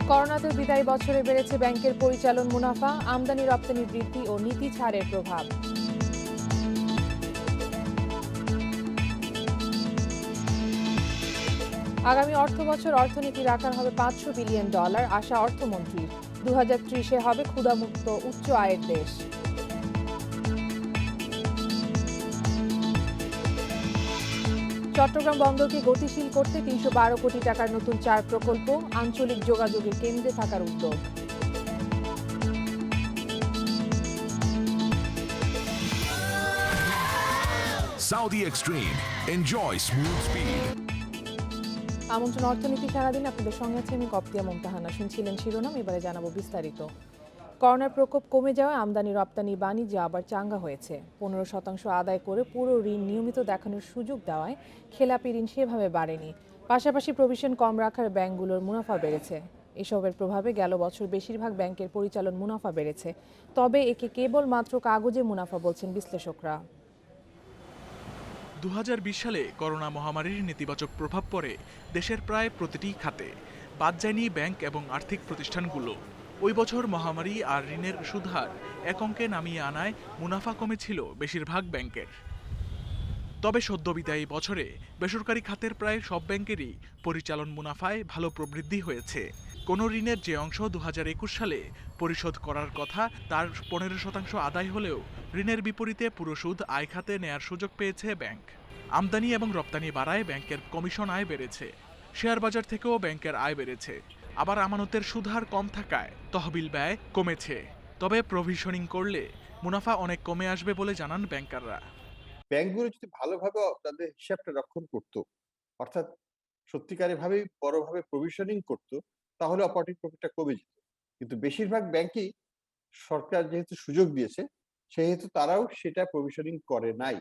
করোনাতে বিদায়ী বছরে বেড়েছে ব্যাংকের পরিচালন মুনাফা, আমদানি রপ্তানি বৃদ্ধি ও নীতি ছাড়ের প্রভাব। আগামী অর্থবছর অর্থনীতির আকার হবে $500 বিলিয়ন, আশা অর্থমন্ত্রীর। 2030-এ হবে ক্ষুধামুক্ত উচ্চ আয়ের দেশ। চট্টগ্রাম বন্দরকে গতিশীল করতে 312 কোটি টাকার নতুন 4 প্রকল্প, আঞ্চলিক যোগাযোগের কেন্দ্রে থাকার উদ্যোগ। Saudi Extreme. Enjoy smooth speed. আমন্ত্রণ অর্থনীতি সারাদিন, আপনাদের সঙ্গে আছে আমি কপ্তিয়া মুমতাহানা। শুনছিলেন শিরোনাম, এবারে জানাবো বিস্তারিত। করোনার প্রকোপ কমে যাওয়ায় আমদানি রপ্তানি বাণিজ্য আবার চাঙ্গা হয়েছে। 15% আদায় করে পুরো ঋণ নিয়মিত দেখানোর সুযোগ দেওয়ায় খেলাপি ঋণ সেভাবে বাড়েনি। পাশাপাশি প্রভিশন কম রাখার ব্যাংকগুলোর মুনাফা বেড়েছে। এসবের প্রভাবে গেল বছর বেশিরভাগ ব্যাংকের পরিচালন মুনাফা বেড়েছে, তবে একে কেবলমাত্র কাগজে মুনাফা বলছেন বিশ্লেষকরা। 2020 সালে করোনা মহামারীর নেতিবাচক প্রভাব পড়ে দেশের প্রায় প্রতিটি খাতে, বাদ যায়নি ব্যাংক এবং আর্থিক প্রতিষ্ঠানগুলো। ওই বছর মহামারী আর ঋণের সুদহার এক অঙ্কে নামিয়ে আনায় মুনাফা কমেছিল বেশিরভাগ ব্যাংকের। তবে সদ্য বিদায়ী বছরে বেসরকারি খাতের প্রায় সব ব্যাংকেরই পরিচালন মুনাফায় ভালো প্রবৃদ্ধি হয়েছে। কোনো ঋণের যে অংশ 2021 সালে পরিশোধ করার কথা তার 15% আদায় হলেও ঋণের বিপরীতে পুরো সুদ আয় খাতে নেয়ার সুযোগ পেয়েছে ব্যাংক। আমদানি এবং রপ্তানি বাড়ায় ব্যাংকের কমিশন আয় বেড়েছে। শেয়ার বাজার থেকেও ব্যাংকের আয় বেড়েছে। আবার আমানতের সুদহার কম থাকায় তহবিল ব্যয় কমেছে। তবে প্রভিশনিং করলে মুনাফা অনেক কমে আসবে বলে জানান ব্যাংকাররা। ব্যাংকগুলো যদি ভালোভাবে তাদের হিসাবটা রক্ষণ করত, অর্থাৎ সত্যিকারের ভাবেই বড়ভাবে প্রভিশনিং করত, তাহলে অপারেটিং প্রফিটটা কমে যেত। কিন্তু বেশিরভাগ ব্যাংকই সরকার যেহেতু সুযোগ দিয়েছে, সেহেতু তারাও সেটা প্রভিশনিং করে নাই।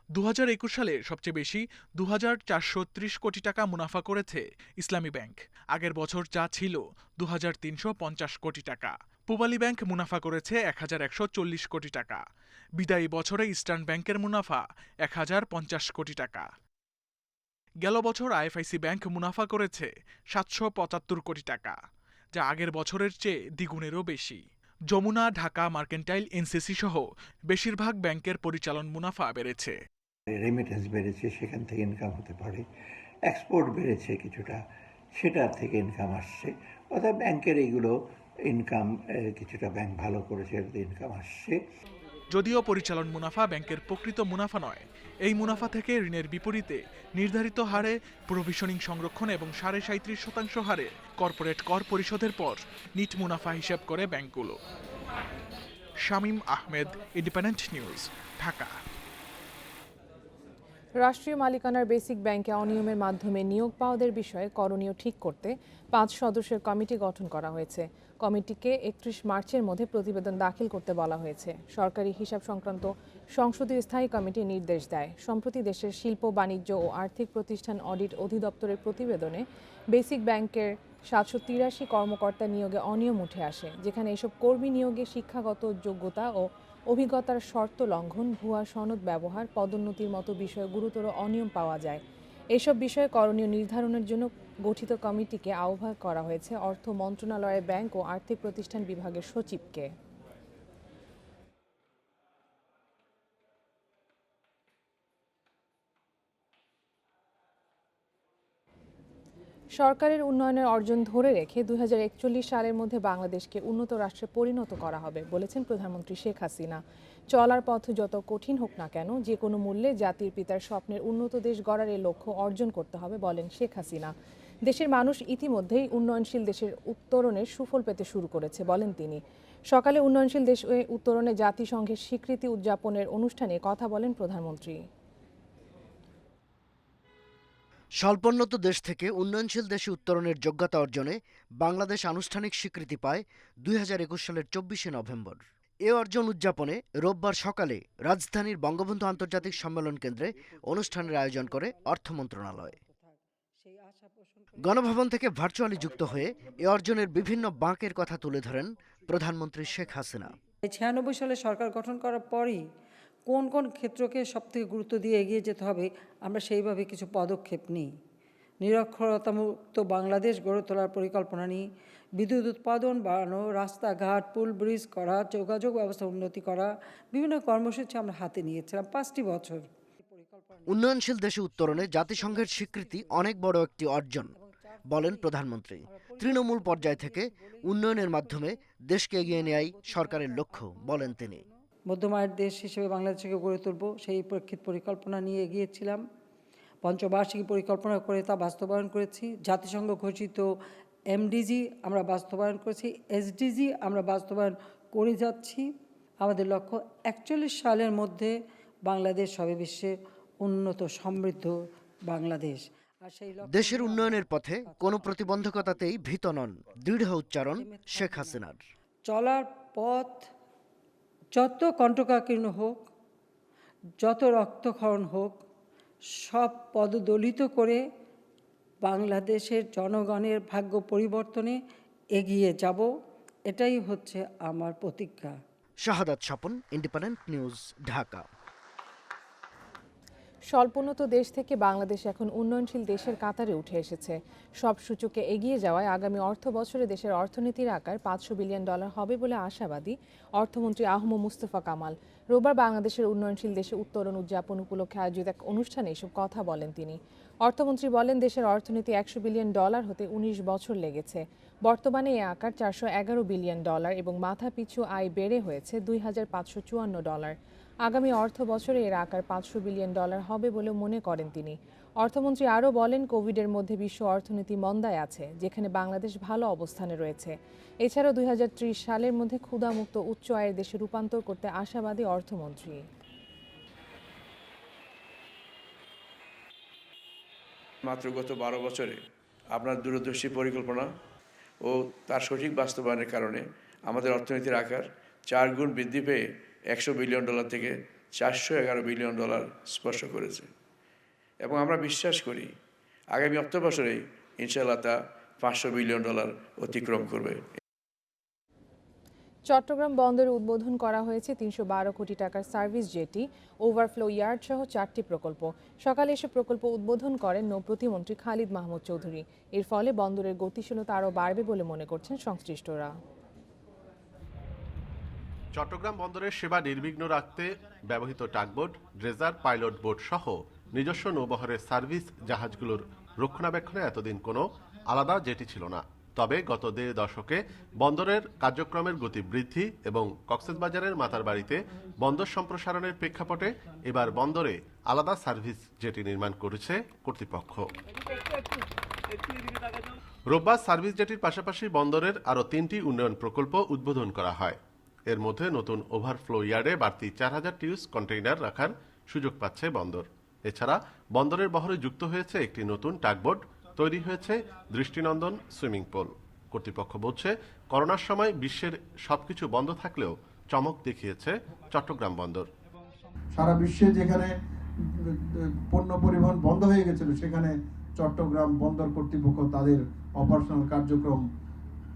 2021 সালে সবচেয়ে বেশি 2430 কোটি টাকা মুনাফা করেছে ইসলামী ব্যাংক। আগের বছর যা ছিল 2350 কোটি টাকা। পূবালী ব্যাংক মুনাফা করেছে 1140 কোটি টাকা। বিদায়ী বছরে ইস্টার্ন ব্যাংকের মুনাফা 1050 কোটি টাকা। গেল বছর আইএফআইসি ব্যাংক মুনাফা করেছে 775 কোটি টাকা, যা আগের বছরের চেয়ে দ্বিগুণেরও বেশি। যমুনা, ঢাকা মার্কেন্টাইল, এনসিসি সহ বেশিরভাগ ব্যাংকের পরিচালন মুনাফা বেড়েছে। রেমিটেন্স বেড়েছে, সেখান থেকে ইনকাম হতে পারে। এক্সপোর্ট বেড়েছে কিছুটা, সেটা থেকে ইনকাম আসছে। অর্থাৎ ব্যাংকের এইগুলো ইনকাম কিছুটা ব্যাংক ভালো করেছে, ইনকাম আসছে। যদিও পরিচালন মুনাফা ব্যাংকের প্রকৃত মুনাফা নয়, এই মুনাফা থেকে ঋণের বিপরীতে নির্ধারিত হারে প্রভিশনিং সংরক্ষণ এবং 37.5% হারে কর্পোরেট কর পরিশোধের পর নিট মুনাফা হিসাব করে ব্যাংকগুলো। Shamim Ahmed, independent news, Dhaka. রাষ্ট্রীয় মালিকানার বেসিক ব্যাংকে অনিয়মের মাধ্যমে নিয়োগ পাওয়াদের বিষয়ে করণীয় ঠিক করতে 5 সদস্যের কমিটি গঠন করা হয়েছে। কমিটিকে 31 মার্চের মধ্যে প্রতিবেদন দাখিল করতে বলা হয়েছে। সরকারি হিসাব সংক্রান্ত সংসদীয় স্থায়ী কমিটি নির্দেশ দেয়। সম্প্রতি দেশের শিল্প, বাণিজ্য ও আর্থিক প্রতিষ্ঠান অডিট অধিদপ্তরের প্রতিবেদনে বেসিক ব্যাংকের 783 কর্মকর্তা নিয়োগে অনিয়ম উঠে আসে, যেখানে এসব কর্মী নিয়োগে শিক্ষাগত যোগ্যতা ও অভিজ্ঞতার শর্ত লঙ্ঘন, ভুয়া সনদ ব্যবহার, পদোন্নতির মতো বিষয়ে গুরুতর অনিয়ম পাওয়া যায়। এসব বিষয়ে করণীয় নির্ধারণের জন্য গঠিত কমিটিকে আহ্বান করা হয়েছে অর্থ মন্ত্রণালয়ের ব্যাংক ও আর্থিক প্রতিষ্ঠান বিভাগের সচিবকে। সরকারের উন্নয়নের অর্জন ধরে রেখে 2041 সালের মধ্যে বাংলাদেশকে উন্নত রাষ্ট্রে পরিণত করা হবে বলেছেন প্রধানমন্ত্রী শেখ হাসিনা। চলার পথ যত কঠিন হোক না কেন, যে কোনো মূল্যে জাতির পিতার স্বপ্নের উন্নত দেশ গড়ার এই লক্ষ্য অর্জন করতে হবে বলেন শেখ হাসিনা। দেশের মানুষ ইতিমধ্যেই উন্নয়নশীল দেশের উত্তরণের সুফল পেতে শুরু করেছে বলেন তিনি। সকালে উন্নয়নশীল দেশ উত্তরণে জাতিসংঘের স্বীকৃতি উদযাপনের অনুষ্ঠানে কথা বলেন প্রধানমন্ত্রী। স্বল্পোন্নত দেশ থেকে উন্নয়নশীল দেশে উত্তরণের যোগ্যতা অর্জনে বাংলাদেশ আনুষ্ঠানিক স্বীকৃতি পায় 2021 সালের 24শে নভেম্বর। এ অর্জন উদযাপনে রোববার সকালে রাজধানীর বঙ্গবন্ধু আন্তর্জাতিক সম্মেলন কেন্দ্রে অনুষ্ঠানের আয়োজন করে অর্থ মন্ত্রণালয়। গণভবন থেকে ভার্চুয়ালি যুক্ত হয়ে এ অর্জনের বিভিন্ন বাঁকের কথা তুলে ধরেন প্রধানমন্ত্রী শেখ হাসিনা। 96 সালে সরকার গঠন করার পরই কোন কোন ক্ষেত্রকে সবথেকে গুরুত্ব দিয়ে এগিয়ে যেতে হবে, আমরা সেইভাবে কিছু পদক্ষেপ নিই। নিরক্ষরতামুক্ত বাংলাদেশ গড়ে তোলার পরিকল্পনা নিয়ে বিদ্যুৎ উৎপাদন বাড়ানো, রাস্তাঘাট, পুল ব্রিজ করা, যোগাযোগ ব্যবস্থা উন্নতি করা, বিভিন্ন কর্মসূচি আমরা হাতে নিয়েছিলাম 5টি বছর। উন্নয়নশীল দেশে উত্তরণে জাতিসংঘের স্বীকৃতি অনেক বড় একটি অর্জন বলেন প্রধানমন্ত্রী। তৃণমূল পর্যায় থেকে উন্নয়নের মাধ্যমে দেশকে এগিয়ে নেয়াই সরকারের লক্ষ্য বলেন তিনি। মধ্যম আয়ের দেশ হিসেবে বাংলাদেশকে গড়ে তুলব, সেই প্রেক্ষিত পরিকল্পনা নিয়ে এগিয়েছিলাম। পঞ্চবার্ষিকী পরিকল্পনা করে তা বাস্তবায়ন করেছি। জাতিসংঘ ঘোষিত এমডিজি আমরা বাস্তবায়ন করেছি, এসডিজি আমরা বাস্তবায়ন করে যাচ্ছি। আমাদের লক্ষ্য 41 সালের মধ্যে বাংলাদেশ হবে বিশ্বে উন্নত সমৃদ্ধ বাংলাদেশ। আর সেই দেশের উন্নয়নের পথে কোনো প্রতিবন্ধকতাতেই ভীত নন, দৃঢ় উচ্চারণ শেখ হাসিনার। চলার পথ যত কণ্টকাকীর্ণ হোক, যত রক্তক্ষরণ হোক, সব পদদলিত করে বাংলাদেশের জনগণের ভাগ্য পরিবর্তনে এগিয়ে যাব, এটাই হচ্ছে আমার প্রতিজ্ঞা। শাহাদাত স্বপন, ইন্ডিপেন্ডেন্ট নিউজ, ঢাকা। স্বল্পোন্নত দেশ থেকে বাংলাদেশ এখন উন্নয়নশীল দেশের কাতারে উঠে এসেছে। সব সূচকে এগিয়ে যাওয়ায় আগামী অর্থ বছরে দেশের অর্থনীতির আকার $500 বিলিয়ন হবে বলে আশাবাদী অর্থমন্ত্রী আহম মুস্তফা কামাল। রোববার বাংলাদেশের উন্নয়নশীল দেশে উত্তরণ উদযাপন উপলক্ষে আয়োজিত এক অনুষ্ঠানে এসব কথা বলেন তিনি। অর্থমন্ত্রী বলেন, দেশের অর্থনীতি $100 বিলিয়ন হতে 19 বছর লেগেছে। বর্তমানে এ আকার $411 বিলিয়ন এবং মাথাপিছু আয় বেড়ে হয়েছে $2,554। আগামী অর্থ বছরে এর আকার $500 বিলিয়ন হবে বলে মনে করেন তিনি। অর্থমন্ত্রী আরও বলেন, কোভিডের মধ্যে বিশ্ব অর্থনীতি মন্দায় আছে, যেখানে বাংলাদেশ ভালো অবস্থানে রয়েছে। এছাড়াও 2030 সালের মধ্যে ক্ষুধামুক্ত উচ্চ আয়ের দেশে রূপান্তর করতে আশাবাদী অর্থমন্ত্রী। মাত্র গত 12 বছরে আপনার দূরদর্শী পরিকল্পনা ও তার সঠিক বাস্তবায়নের কারণে আমাদের অর্থনীতির আকার 4 গুণ বৃদ্ধি পেয়ে $100 বিলিয়ন থেকে $411 বিলিয়ন স্পর্শ করেছে। এবং আমরা বিশ্বাস করি আগামী অর্থ বছরেই ইনশাআল্লাহ তা $500 বিলিয়ন অতিক্রম করবে। চট্টগ্রাম বন্দরে উদ্বোধন করা হয়েছে 312 কোটি টাকার সার্ভিস জেটি, ওভারফ্লো ইয়ার্ড সহ 4টি প্রকল্প। সকালে এসব প্রকল্প উদ্বোধন করেন নৌ প্রতিমন্ত্রী খালিদ মাহমুদ চৌধুরী। এর ফলে বন্দরের গতিশীলতা আরও বাড়বে বলে মনে করছেন সংশ্লিষ্টরা। চট্টগ্রাম বন্দরের সেবা নির্বিঘ্ন রাখতে ব্যবহৃত টাগবোট, ড্রেজার, পাইলট বোট সহ নিজস্ব নৌবহরের সার্ভিস জাহাজগুলোর রক্ষণাবেক্ষণে এতদিন কোনো আলাদা জেটি ছিল না। তবে গত 1.5 দশকে বন্দরের কার্যক্রমের গতি বৃদ্ধি এবং কক্সবাজারের মাতারবাড়িতে বন্দর সম্প্রসারণের প্রেক্ষাপটে এবার বন্দরে আলাদা সার্ভিস জেটি নির্মাণ করেছে কর্তৃপক্ষ। রোববার সার্ভিস জেটির পাশাপাশি বন্দরের আরও 3টি উন্নয়ন প্রকল্প উদ্বোধন করা হয়। এর মধ্যে নতুন ওভারফ্লো ইয়ার্ডে বাড়তি 4000 টিউস কন্টেইনার রাখার সুযোগ পাচ্ছে বন্দর। এছাড়া বন্দরের বহরে যুক্ত হয়েছে একটি নতুন টাগবোট, তৈরি হয়েছে দৃষ্টিনন্দন সুইমিং পুল। কর্তৃপক্ষ বলছে, করোনার সময় বিশ্বের সবকিছু বন্ধ থাকলেও চমক দেখিয়েছে চট্টগ্রাম বন্দর। সারা বিশ্বে যেখানে পণ্য পরিবহন বন্ধ হয়ে গেছিল, সেখানে চট্টগ্রাম বন্দর কর্তৃপক্ষ তাদের অপারেশনাল কার্যক্রম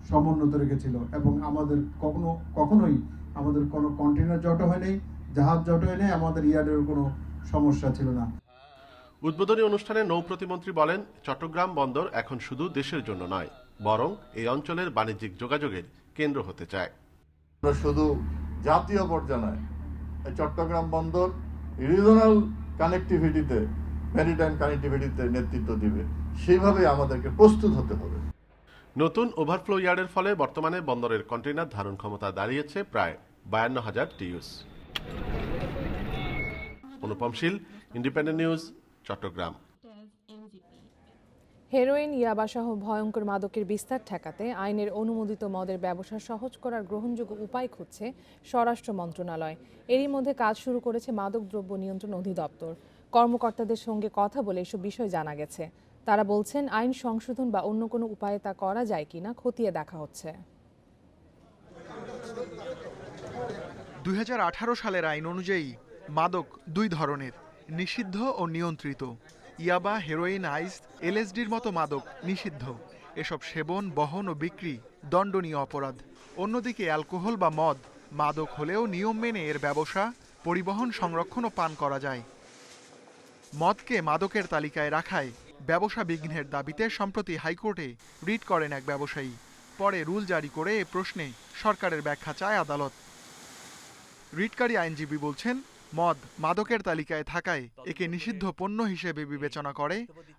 সমুন্নত রেখেছিল এবং আমাদের কখনোই আমাদের কোনো কন্টেইনার জট হয় নাই, জাহাজ জট হয় নাই, আমাদের ইয়ার্ডের কোনো সমস্যা ছিল না। উদ্বোধনী অনুষ্ঠানে নৌ প্রতিমন্ত্রী বলেন, চট্টগ্রাম বন্দর এখন শুধু দেশের জন্য নয়, বরং এই অঞ্চলের বাণিজ্যিক যোগাযোগের কেন্দ্র হতে চায়। আমরা শুধু জাতীয় পর্যায়ে নয়, চট্টগ্রাম বন্দর রিজনাল কানেক্টিভিটিতে, ম্যারিটাইম কানেক্টিভিটিতে নেতৃত্ব দিবে, সেইভাবে আমাদেরকে প্রস্তুত হতে হবে। নতুন ওভারফ্লো ইয়ার্ডের ফলে বর্তমানে বন্দরের কন্টেইনার ধারণ ক্ষমতা দাঁড়িয়েছে প্রায় 52,000 টিউস। অনুপম শীল, ইন্ডিপেন্ডেন্ট নিউজ, চট্টগ্রাম। হেরোইন, ইয়াবাসহ ভয়ঙ্কর মাদকের বিস্তার ঠেকাতে আইনের অনুমোদিত মদের ব্যবসা সহজ করার গ্রহণযোগ্য উপায় খুঁজছে স্বরাষ্ট্র মন্ত্রণালয়। এরই মধ্যে কাজ শুরু করেছে মাদকদ্রব্য নিয়ন্ত্রণ অধিদপ্তর। কর্মকর্তাদের সঙ্গে কথা বলে এসব বিষয় জানা গেছে। তারা বলছেন, আইন সংশোধন বা অন্য কোনো উপায়ে তা করা যায় কিনা খতিয়ে দেখা হচ্ছে। 2018 সালের আইন অনুযায়ী মাদক 2 ধরনের, নিষিদ্ধ ও নিয়ন্ত্রিত। ইয়াবা, হেরোইন, আইস, এলএসডির মতো মাদক নিষিদ্ধ। এসব সেবন, বহন ও বিক্রি দণ্ডনীয় অপরাধ। অন্যদিকে অ্যালকোহল বা মদ মাদক হলেও নিয়ম মেনে এর ব্যবসা, পরিবহন, সংরক্ষণ ও পান করা যায়। মদকে মাদকের তালিকায় রাখায় ব্যবসা বিঘ্নের দাবিতে সম্প্রতি হাইকোর্টে রিট করেন এক ব্যবসায়ী। পরে রুল জারি করে এ প্রশ্নে সরকারের ব্যাখ্যা চায় আদালত। রিটকারী আইনজীবী বলছেন, মদ মাদকের তালিকায় থাকায় একে নিষিদ্ধ পণ্য হিসেবে বিবেচনা করে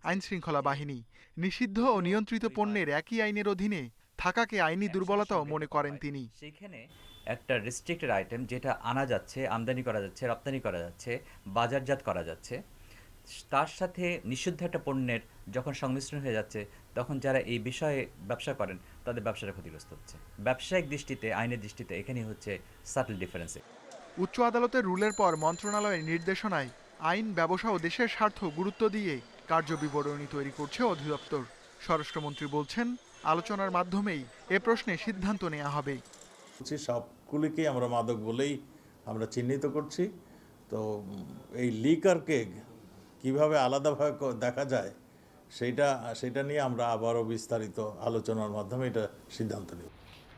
আইনশৃঙ্খলা বাহিনী। নিষিদ্ধ ও নিয়ন্ত্রিত পণ্যের একই আইনের অধীনে থাকাকে আইনি দুর্বলতাও মনে করেন তিনি। সেখানে একটা রেস্ট্রিক্টেড আইটেম যেটা আনা যাচ্ছে, আমদানি করা যাচ্ছে, রপ্তানি করা যাচ্ছে, বাজারজাত করা যাচ্ছে, তার সাথে নিষিদ্ধ একটা পণ্যের যখন সংমিশ্রণ হয়ে যাচ্ছে, তখন যারা এই বিষয়ে ব্যবসা করেন তাদের ব্যবসাটা ক্ষতিগ্রস্ত হচ্ছে। ব্যবসায়িক দৃষ্টিতে, আইনের দৃষ্টিতে এখানেই হচ্ছে সাটল ডিফারেন্স। উচ্চ আদালতের রুলের পর মন্ত্রণালয়ের নির্দেশনায় আইন, ব্যবসা ও দেশের স্বার্থ গুরুত্ব দিয়ে কার্যবিবরণী তৈরি করছে অধিদপ্তর। স্বরাষ্ট্রমন্ত্রী বলছেন, আলোচনার মাধ্যমেই এ প্রশ্নে সিদ্ধান্ত নেওয়া হবে। সবগুলিকে আমরা মাদক বলেই আমরা চিহ্নিত করছি। তো এই লিকারকে কিভাবে আলাদাভাবে দেখা যায় সেটা নিয়ে আমরা আবারও বিস্তারিত আলোচনার মাধ্যমে এটা সিদ্ধান্ত নেব।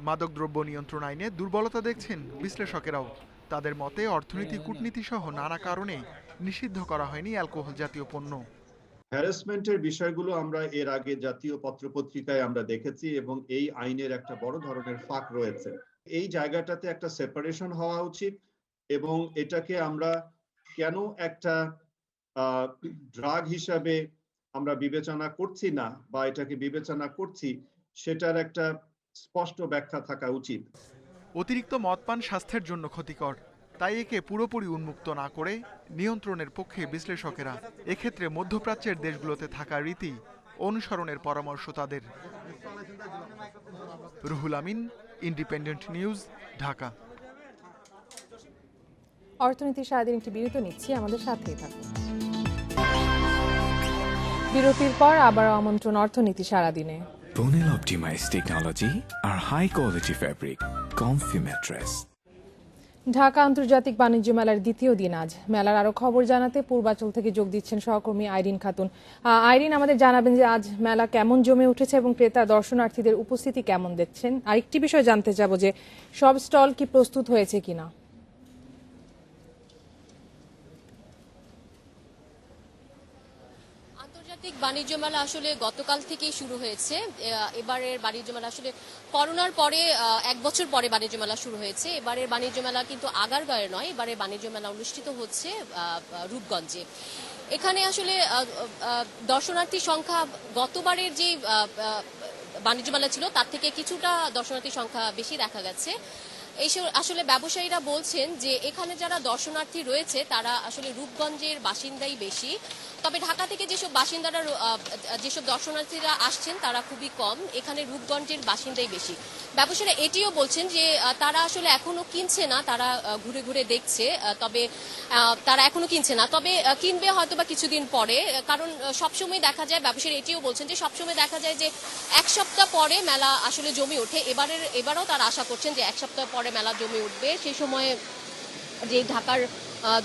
মাদকদ্রব্য নিয়ন্ত্রণ আইনে দুর্বলতা দেখছেন বিশ্লেষকেরাও। তাদের মতে অর্থনীতি, কূটনীতি সহ নানা কারণে নিষিদ্ধ করা হয়নি অ্যালকোহল জাতীয় পণ্য। হ্যারাসমেন্টের বিষয়গুলো আমরা এর আগে জাতীয় পত্রপত্রিকায় আমরা দেখেছি এবং এই আইনের একটা বড় ধরনের ফাঁক রয়েছে। এই জায়গাটাতে একটা সেপারেশন হওয়া উচিত এবং এটাকে আমরা কেন একটা ড্রাগ হিসাবে আমরা বিবেচনা করছি না বা এটাকে বিবেচনা করছি সেটার একটা স্পষ্ট ব্যাখ্যা থাকা উচিত। অতিরিক্ত মদপান স্বাস্থ্যের জন্য ক্ষতিকর, তাই একে পুরোপুরি উন্মুক্ত না করে নিয়ন্ত্রণের পক্ষে বিশ্লেষকেরা। এক্ষেত্রে মধ্যপ্রাচ্যের দেশগুলোতে থাকা রীতি অনুসরণের পরামর্শ তাদের। Ruhul Amin, independent news, Dhaka. অর্থনীতির সারাদিন একটি বিরতি নিচ্ছি, আমাদের সাথেই থাকুন। বিরতির পর আবার আমন্ত্রণ অর্থনীতি সারাদিনে। Bonil optimized technology, our high quality fabric, comfy mattress. Dhaka আন্তর্জাতিক বাণিজ্য মেলার দ্বিতীয় দিন আজ। মেলার আরো খবর জানাতে পূর্বাচল থেকে যোগ দিচ্ছেন সহকর্মী আইরিন খাতুন। আইরিন, আমাদের জানাবেন যে আজ মেলা কেমন জমে উঠেছে এবং ক্রেতা দর্শনার্থীদের উপস্থিতি কেমন দেখছেন। আরেকটি বিষয় জানতে চাবো যে সব স্টল কি প্রস্তুত হয়েছে কিনা। বাণিজ্য মেলা আসলে গতকাল থেকেই শুরু হয়েছে। এবারের বাণিজ্য মেলা আসলে করোনার পরে 1 বছর পরে বাণিজ্য মেলা শুরু হয়েছে। এবারের বাণিজ্য মেলা কিন্তু আগারগাঁয়ে নয়, এবারে বাণিজ্য মেলা অনুষ্ঠিত হচ্ছে রূপগঞ্জে। এখানে আসলে দর্শনার্থী সংখ্যা গতবারের যে বাণিজ্য মেলা ছিল তার থেকে কিছুটা দর্শনার্থী সংখ্যা বেশি দেখা গেছে। আসলে ব্যবসায়ীরা বলছেন যে এখানে যারা দর্শনার্থী রয়েছে তারা আসলে রূপগঞ্জের বাসিন্দাই বেশি। তবে ঢাকা থেকে যেসব দর্শনার্থীরা আসছেন তারা খুবই কম, এখানে রূপগঞ্জের বাসিন্দাই বেশি। ব্যবসায়ীরা এটিও বলছেন যে তারা আসলে এখনো কিনছে না, তারা ঘুরে ঘুরে দেখছে, তবে তারা এখনো কিনছে না, তবে কিনবে হয়তো বা কিছুদিন পরে। কারণ সবসময় দেখা যায়, ব্যবসায়ীরা এটিও বলছেন যে সবসময় দেখা যায় যে 1 সপ্তাহ পরে মেলা আসলে জমে ওঠে। এবারও তারা আশা করছেন যে 1 সপ্তাহ পরে মেলা জমে উঠবে। সেই সময়ে যে ঢাকার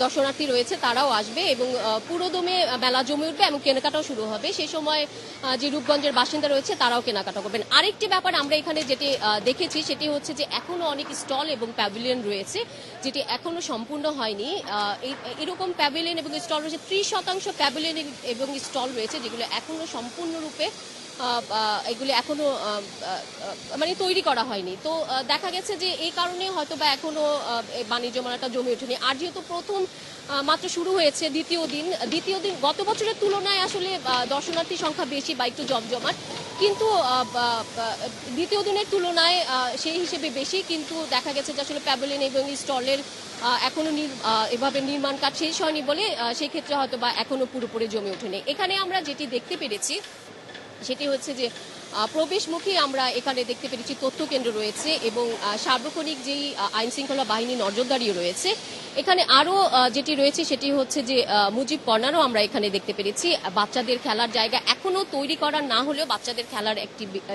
দর্শনার্থী রয়েছে তারাও আসবে এবং পুরোদমে মেলা জমে উঠবে এবং কেনাকাটাও শুরু হবে। সেই সময় যে রূপগঞ্জের বাসিন্দা রয়েছে তারাও কেনাকাটা করবেন। আরেকটি ব্যাপার আমরা এখানে যেটি দেখেছি সেটি হচ্ছে যে এখনো অনেক স্টল এবং প্যাভিলিয়ন রয়েছে যেটি এখনো সম্পূর্ণ হয়নি। এরকম প্যাভিলিয়ন এবং স্টল রয়েছে, 30% প্যাভিলিয়ন এবং স্টল রয়েছে যেগুলো এখনো সম্পূর্ণরূপে এগুলি এখনো মানে তৈরি করা হয়নি। তো দেখা গেছে যে এই কারণে হয়তো বা এখনো বাণিজ্য মেলাটা জমে ওঠেনি। আর যেহেতু প্রথম মাত্র শুরু হয়েছে, দ্বিতীয় দিন গত বছরের তুলনায় আসলে দর্শনার্থী সংখ্যা বেশি বা একটু জমজমাট, কিন্তু দ্বিতীয় দিনের তুলনায় সেই হিসেবে বেশি। কিন্তু দেখা গেছে যে আসলে প্যাভিলিয়ন এবং স্টলের এখনো এভাবে নির্মাণ কাজ শেষ হয়নি বলে সেই ক্ষেত্রে হয়তো বা এখনো পুরোপুরি জমে ওঠেনি। এখানে আমরা যেটি দেখতে পেরেছি সেটি হচ্ছে যে প্রবেশমুখী আমরা এখানে দেখতে পেরেছি তথ্য কেন্দ্র রয়েছে এবং সার্বক্ষণিক যেই আইন শৃঙ্খলা বাহিনী নজরদারিও রয়েছে। এখানে আরও যেটি রয়েছে সেটি হচ্ছে যে মুজিব কর্নারও আমরা এখানে দেখতে পেরেছি। বাচ্চাদের খেলার জায়গা এখনো তৈরি করা না হলেও বাচ্চাদের খেলার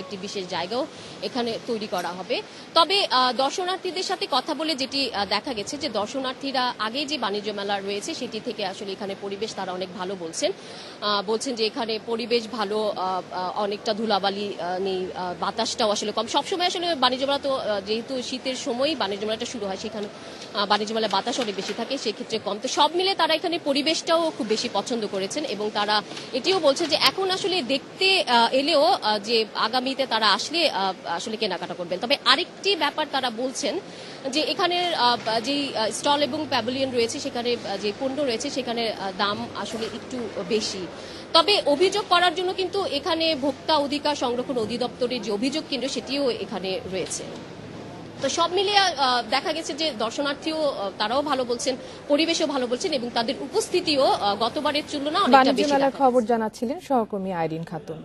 একটি বিশেষ জায়গাও এখানে তৈরি করা হবে। তবে দর্শনার্থীদের সাথে কথা বলে যেটি দেখা গেছে যে দর্শনার্থীরা আগে যে বাণিজ্য মেলা রয়েছে সেটি থেকে আসলে এখানে পরিবেশ তারা অনেক ভালো বলছেন যে এখানে পরিবেশ ভালো, অনেকটা ধুলাবালি নেই, বাতাসটাও আসলে কম। সবসময় আসলে বাণিজ্য মেলা তো যেহেতু শীতের সময়ই বাণিজ্য মেলাটা শুরু হয়, সেখানে বাণিজ্য মেলায় বাতাসও অনেক বেশি থাকে, সেক্ষেত্রে কম। তো সব মিলে তারা এখানে পরিবেশটাও খুব বেশি পছন্দ করেছেন এবং তারা এটিও বলছেন যে এখন আসলে দেখতে এলেও যে আগামীতে তারা আসলে কেনাকাটা করবেন। তবে আরেকটি ব্যাপার তারা বলছেন যে এখানের যে স্টল এবং প্যাভিলিয়ন রয়েছে, সেখানে যে পণ্য রয়েছে সেখানে দাম আসলে একটু বেশি। তবে অভিযোগ করার জন্য কিন্তু এখানে ভোক্তা অধিকার সংরক্ষণ অধিদপ্তরের যে অভিযোগ কেন্দ্র সেটিও এখানে রয়েছে। তো সব মিলিয়ে দেখা গেছে যে দর্শনার্থীও তারাও ভালো বলছেন, পরিবেশও ভালো বলছেন এবং তাদের উপস্থিতিও গতবারের তুলনায় অনেকটা বাণিজ্য বেশি। মেলার খবর জানাচ্ছিলেন সহকর্মী আইরিন খাতুন।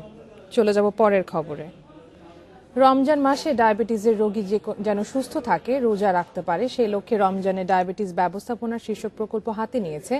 চলে যাব পরের খবরে। রমজান মাসে ডায়াবেটিসের রোগী যেন সুস্থ থাকে, রোজা রাখতে পারে, সেই লক্ষ্যে রমজানে ডায়াবেটিস ব্যবস্থাপনার শীর্ষক প্রকল্প হাতে নিয়েছে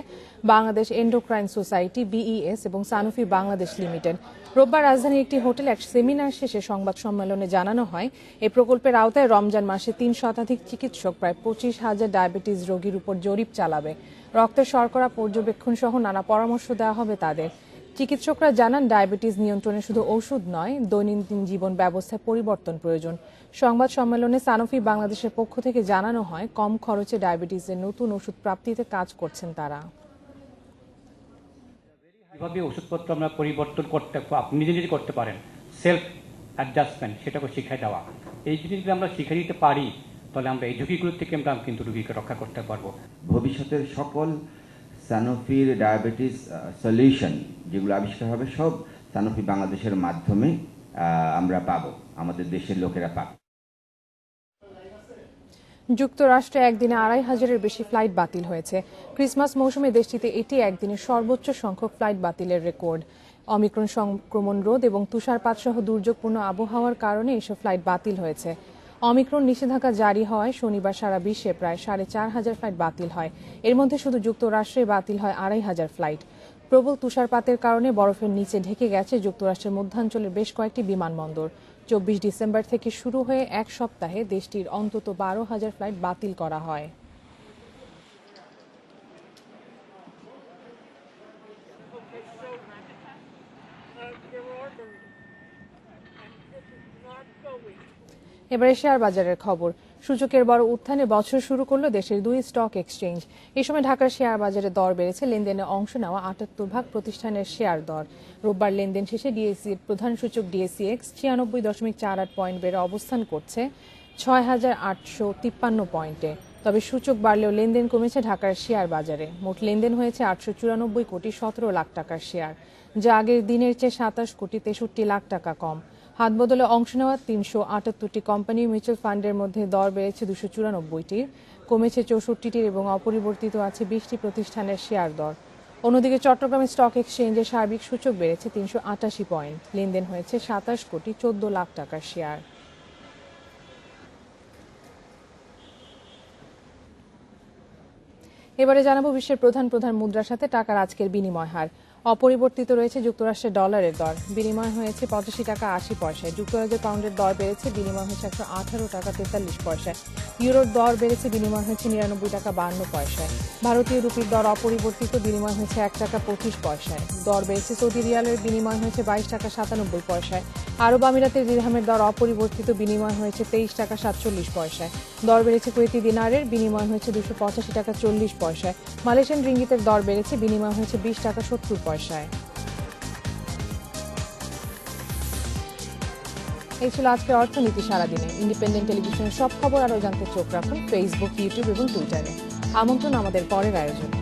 বাংলাদেশ এন্ডোক্রাইন সোসাইটি BES এবং সানোফি বাংলাদেশ লিমিটেড। রোববার রাজধানীর একটি হোটেলে এক সেমিনার শেষে সংবাদ সম্মেলনে জানানো হয়, এই প্রকল্পের আওতায় রমজান মাসে 3 শতাধিক চিকিৎসক প্রায় 25,000 ডায়াবেটিস রোগীর উপর জরিপ চালাবে। রক্তের শর্করা পর্যবেক্ষণ সহ নানা পরামর্শ দেওয়া হবে তাদের। চিকিৎসকরা জানান, ডায়াবেটিস নিয়ন্ত্রণে শুধু ওষুধ নয়, দৈনন্দিন জীবন ব্যবস্থায় পরিবর্তন প্রয়োজন। সংবাদ সম্মেলনে সানোফি বাংলাদেশের পক্ষ থেকে জানানো হয়, কম খরচে ডায়াবেটিসের নতুন ওষুধ প্রাপ্তিতে কাজ করছেন তারা। কিভাবে ওষুধপত্র আমরা পরিবর্তন করতে, আপনি নিজে নিজে করতে পারেন, সেলফ অ্যাডজাস্টমেন্ট, সেটাকে শিখিয়ে দেওয়া। এই জিনিসগুলো আমরা শিখে দিতে পারি, তাহলে আমরা এই ঝুঁকিগুলো থেকে আমরা কিন্তু রোগীকে রক্ষা করতে পারবো। ভবিষ্যতের সকল সানোফির ডায়াবেটিস সলিউশন যেগুলো আবিষ্কার হবে, সব সানোফি বাংলাদেশের মাধ্যমে আমরা পাবো, আমাদের দেশের লোকেরা পাবে। যুক্তরাষ্ট্রে একদিনে 2,500-এর বেশি ফ্লাইট বাতিল হয়েছে। ক্রিসমাস মৌসুমে দেশটিতে এটি একদিনে সর্বোচ্চ সংখ্যক ফ্লাইট বাতিলের রেকর্ড। অমিক্রন সংক্রমণ রোধ এবং তুষারপাত সহ দুর্যোগপূর্ণ আবহাওয়ার কারণে এসব ফ্লাইট বাতিল হয়েছে। অমিক্রন নিষেধাজ্ঞা জারি হওয়ায় শনিবার সারা বিশ্বে প্রায় 4,500 ফ্লাইট বাতিল হয়। এর মধ্যে শুধু যুক্তরাষ্ট্রে বাতিল হয় 2,500 ফ্লাইট। প্রবল তুষারপাতের কারণে বরফের নিচে ঢেকে গেছে যুক্তরাষ্ট্রের মধ্যাঞ্চলের বেশ কয়েকটি বিমানবন্দর। 24 ডিসেম্বর থেকে শুরু হয়ে এক সপ্তাহে দেশটির অন্তত 12,000 ফ্লাইট বাতিল করা হয়। এবারে শেয়ার বাজারের খবর। সূচকের বড় উত্থানে বছর শুরু করলো দেশের 2 স্টক এক্সচেঞ্জ। এই সময় ঢাকার শেয়ার বাজারে দর বেড়েছে। লেনদেনে অংশ নেওয়া 78 প্রতিষ্ঠানের শেয়ার দর। রোববার লেনদেন শেষে ডিএসসির প্রধান সূচক DSEX 96.48 পয়েন্ট বেড়ে অবস্থান করছে 6,853 পয়েন্টে। তবে সূচক বাড়লেও লেনদেন কমেছে ঢাকার শেয়ার বাজারে। মোট লেনদেন হয়েছে 894 কোটি 17 লাখ টাকার শেয়ার, যা আগের দিনের চেয়ে 27 কোটি 63 লাখ টাকা কম। হাত বদলে অংশ নেওয়া 378টি কোম্পানি মিউচুয়াল ফান্ডের মধ্যে দর বেড়েছে 294টির, কমেছে 64টির এবং অপরিবর্তিত আছে 20টি প্রতিষ্ঠানের শেয়ার দর। অন্যদিকে চট্টগ্রাম স্টক এক্সচেঞ্জের সার্বিক সূচক বেড়েছে 388 পয়েন্ট। লেনদেন হয়েছে 27 কোটি 14 লাখ টাকার শেয়ার। এবারে জানাবো বিশ্বের প্রধান মুদ্রার সাথে টাকার আজকের বিনিময় হার। অপরিবর্তিত রয়েছে যুক্তরাষ্ট্রের ডলারের দর, বিনিময় হয়েছে 85 টাকা 80 পয়সায়। যুক্তরাজ্যের পাউন্ডের দর বেড়েছে, বিনিময় হয়েছে 118 টাকা 43 পয়সায়। ইউরোর দর বেড়েছে, বিনিময় হয়েছে 99 টাকা 52 পয়সায়। ভারতীয় রুপির দর অপরিবর্তিত, বিনিময় হয়েছে 1 টাকা 25 পয়সায়। দর বেড়েছে সৌদি রিয়ালের, বিনিময় হয়েছে 22 টাকা 97 পয়সায়। আরব আমিরাতের দিরহামের দর অপরিবর্তিত, বিনিময় হয়েছে 23 টাকা 47 পয়সায়। দর বেড়েছে কুয়েতি দিনারের, বিনিময় হয়েছে 285 টাকা 40 পয়সায়। মালয়েশিয়ান রিঙ্গিতের দর বেড়েছে, বিনিময় হয়েছে 20 টাকা 70 পয়সায়। এই ছিল আজকের অর্থনীতি সারাদিনে। ইন্ডিপেন্ডেন্ট টেলিভিশনের সব খবর আরও জানতে চোখ রাখুন ফেসবুক, ইউটিউব এবং টুইটারে। আমন্ত্রণ আমাদের পরের আয়োজনে।